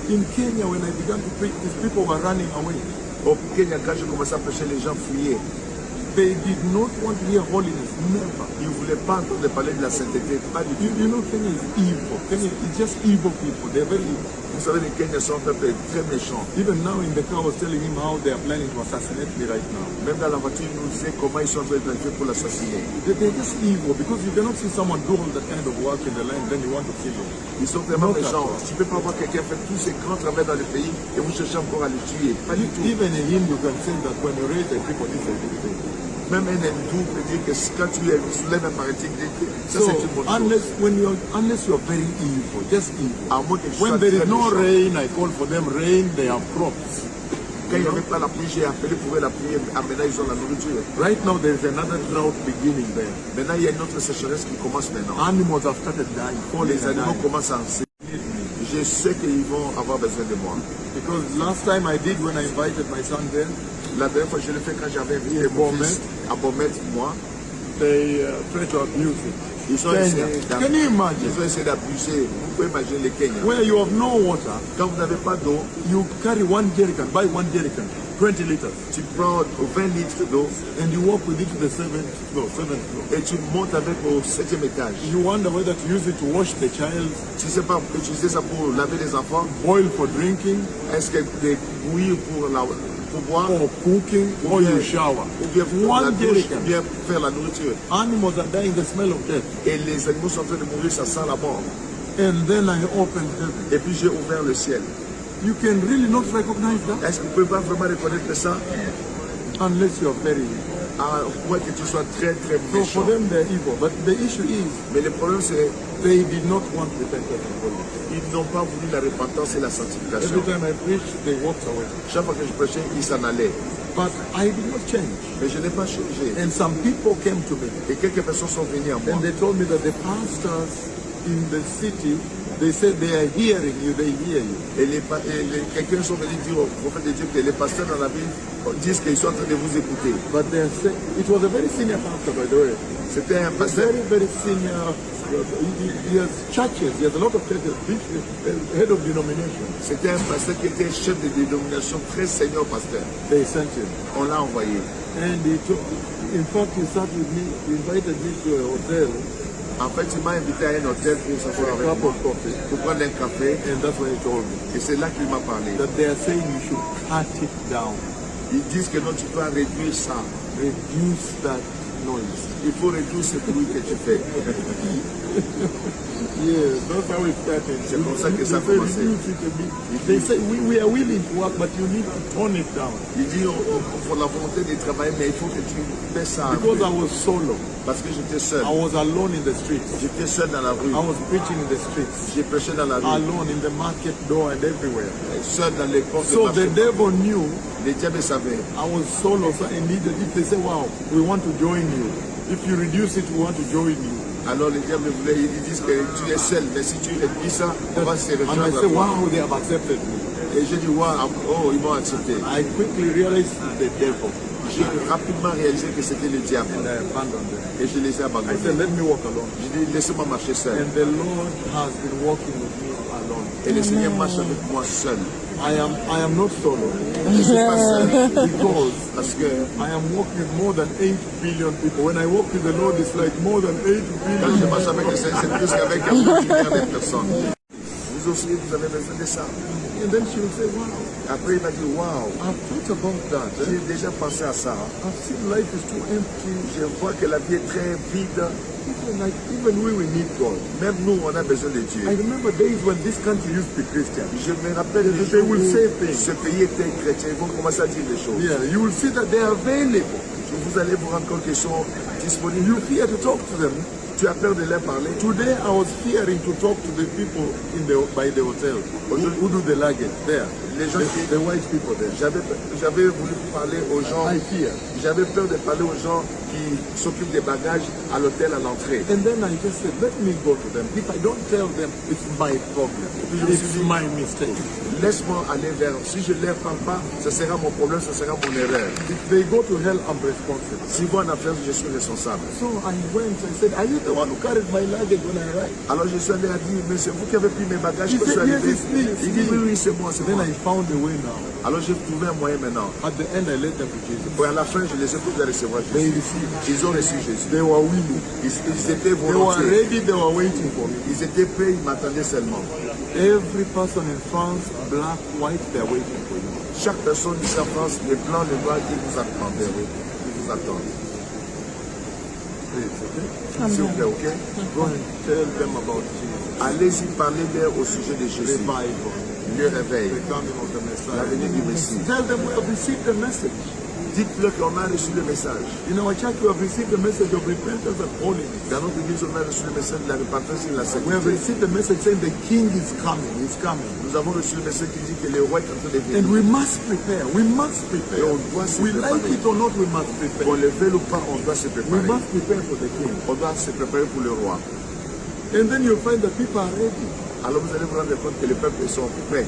In Kenya, when I began to preach, these people were running away. Au Kenya, quand j'ai commencé à prêcher, les gens fuyaient. They did not want to hear holiness, never. Ils ne voulaient pas entendre parler de la sainteté, pas du tout. You know, Kenya is evil. Kenya is just evil people. They're very evil. Vous savez, les Kenyans sont un peuple très méchant. Even now in the car, I was telling him how they are planning to assassinate me right now. Même dans la voiture, il nous disait comment ils sont en train de planifier pour l'assassiner. They're just evil because you cannot see someone do all that kind of work in the land, then you want to kill him. Ils sont vraiment méchants. Tu ne peux pas voir quelqu'un faire tous ces grands travaux dans le pays et vous cherchez encore à les tuer. Pas du tout. Even in him, you can say that when you raise the people, this is a good thing. Même un hindou peut dire que quand tu soulèves un paralytique, ça c'est une bonne chose. Unless you are very evil, just evil. À moins que tu When sois there is très no méchant. rain, I call for them rain, they have crops. Quand il n'y avait pas la pluie, j'ai appelé pour eux la pluie. Ah, maintenant ils ont la nourriture. Right now there is another drought beginning there. Maintenant il y a une autre sécheresse qui commence maintenant. Animals have started dying, falling Les and animaux dying. commencent à enseigner. Je sais qu'ils vont avoir besoin de moi. Because last time I did when I invited my son there, La dernière fois, je l'ai fait quand j'avais invité mon fils à Bomet, moi. they tried to abuse it. Ils ont Can essayé you imagine? ils ont essayé d'abuser. Vous pouvez imaginer les Kenyans. Where you have no water, Quand vous n'avez pas d'eau, you carry one jerrycan, buy one jerrycan, 20 liters, tu prends 20 litres d'eau and you walk with it to the seventh floor. et tu montes avec au 7e étage. You wonder whether to use it to wash the child, Tu ne sais pas utiliser ça pour laver les enfants. boil for drinking, Est-ce que des bouillir pour boire or cooking, or you shower. ou bien pour la One douche, jerrycan. ou bien pour faire la nourriture. Animals are dying, the smell of death. Et les animaux sont en train de mourir, ça sent la mort. And then I opened heaven. Et puis j'ai ouvert le ciel. You can really not recognize that Est-ce que vous ne pouvez pas vraiment reconnaître ça? unless you are very evil. À moins que tu sois très très So for méchant. them they're evil. But the issue is Mais le problème c'est they did not want repentance and holiness. qu'ils n'ont pas voulu la repentance et la sanctification. Every time I preached, they walked away. Chaque fois que je prêchais, ils s'en allaient. But I did not change. Mais je n'ai pas changé. And some people came to me Et quelques personnes sont venues à moi. and they told me that the pastors in the city, they said they are hearing you, they hear you. Et quelqu'un sont venus dire au prophète de Dieu que les pasteurs dans la ville disent qu'ils sont en train de vous écouter. But they said, it was a very senior pastor, by the way. C'était un pasteur. Very senior. He has churches, he has a lot of churches, head of denomination. C'était un pasteur qui était chef de dénomination, très senior pasteur. They sent him. On l'a envoyé. And he took, in fact, he sat with me, he invited me to a hotel, En fait, il m'a invité à un hôtel pour s'asseoir a avec cup moi, of coffee, pour prendre un café. and that's when he told me Et c'est là qu'il m'a parlé. that they are saying you should cut it down, Ils disent que non, tu dois réduire ça. reduce that noise. Il faut réduire ce bruit que tu fais. Yes, that's how it started. C'est comme ça que ça a They say, commencé. reduce it a bit. They say we are willing to work, but you need to tone it down. Il dit, il faut la volonté de travailler, mais il faut que tu baisses ça un Because peu. I was solo, Parce que j'étais seul. I was alone in the streets. J'étais seul dans la rue. I was preaching in the streets, J'ai prêché dans la rue. alone in the market door and everywhere. Seul dans les portes de So the marché. devil knew Les diables savaient. I was solo, so immediately they say, wow, we want to join you. If you reduce it, we want to join you. Alors les diables voulaient, ils disent que tu es seul, mais si tu réduis ça, on va se And I rejoindre. say, à toi. wow, they have accepted me. Et j'ai dit, waouh, oh, ils m'ont accepté. I quickly realized the devil J'ai rapidement réalisé que c'était le diable. and I abandoned them. Et je les ai I abandonnés. said, let me walk alone. J'ai dit, laissez-moi marcher seul. And the Lord has been walking with me alone. Et le Seigneur marche avec moi seul. I am not solo Je ne suis pas seul. because Parce que I am walking with more than 8 billion people. When I walk with the Lord, it's like more than 8 quand je billion. marche avec le Seigneur, c'est plus qu'avec un milliard de personnes. Vous aussi, vous avez besoin de ça. And then she will say, wow, Après, il m'a dit, waouh, I've thought about that. j'ai déjà pensé à ça. I've seen life is too empty. Je vois que la vie est très vide. Even we need God. Même nous, on a besoin de Dieu. I remember days when this country used to be Christian. Je me rappelle des They jours will où say things. ce pays était chrétien. Ils vont commencer à dire des choses. Yeah, you will see that they are available. Vous allez vous rendre compte qu'ils sont disponibles. You fear to talk to them. Tu as peur de leur parler. Today I was fearing to talk to the people by the hotel who do the luggage there. Les gens The white people there. J'avais voulu parler aux gens. I fear. J'avais peur de parler aux gens qui s'occupent des bagages à l'hôtel à l'entrée. And then I just said, let me go to them. If I don't tell them, it's my problem. It's my mistake. Laisse-moi aller vers eux. Si je ne leur parle pas, ce sera mon problème, ce sera mon erreur. If they go to hell, I'm responsible. S'ils vont en affaires, je suis responsable. So I went, I said, are you the one who carried my luggage when I arrived? Alors je suis allé à dire, mais c'est vous qui avez pris mes bagages He que je suis said, yes, arrivé. it's me, it's Il dit, me. oui, oui, c'est moi, c'est Then moi. I found a way now. Alors j'ai trouvé un moyen maintenant. At the end, I led them to Jesus. Et à la fin, je les ai tous à recevoir They Jésus. received. Ils ont reçu Jésus. They were willing. Ils étaient They were volontiers. ready. They were waiting for me. Ils étaient prêts, ils m'attendaient seulement. Every person in France, black, white, they're waiting for you. Chaque personne ici en France, les blancs, les noirs, ils vous attendent. Ils vous attendent. Please, okay? S'il vous plaît, ok? Go and tell them about Jesus. Allez-y, parlez-leur au sujet de Jésus. Revival. Le réveil, The coming of the Messiah. la venue du Messie. Tell them we have received the message. Dites-leur qu'on a reçu le message. In our church, we have received the message of repentance and holiness. Dans notre église, on a reçu le message de la repentance et de la We have sainteté. received the message saying the King is coming. He's coming. Nous avons reçu le message qui dit que le roi est en train de And venir. we must prepare. We must prepare. Et on doit se We like préparer. it or not, we must prepare. Qu'on le veuille ou pas, on doit se We préparer. must prepare for the King. On doit se préparer pour le roi. And then you'll find that people are ready. Alors vous allez vous rendre compte que les peuples sont prêts.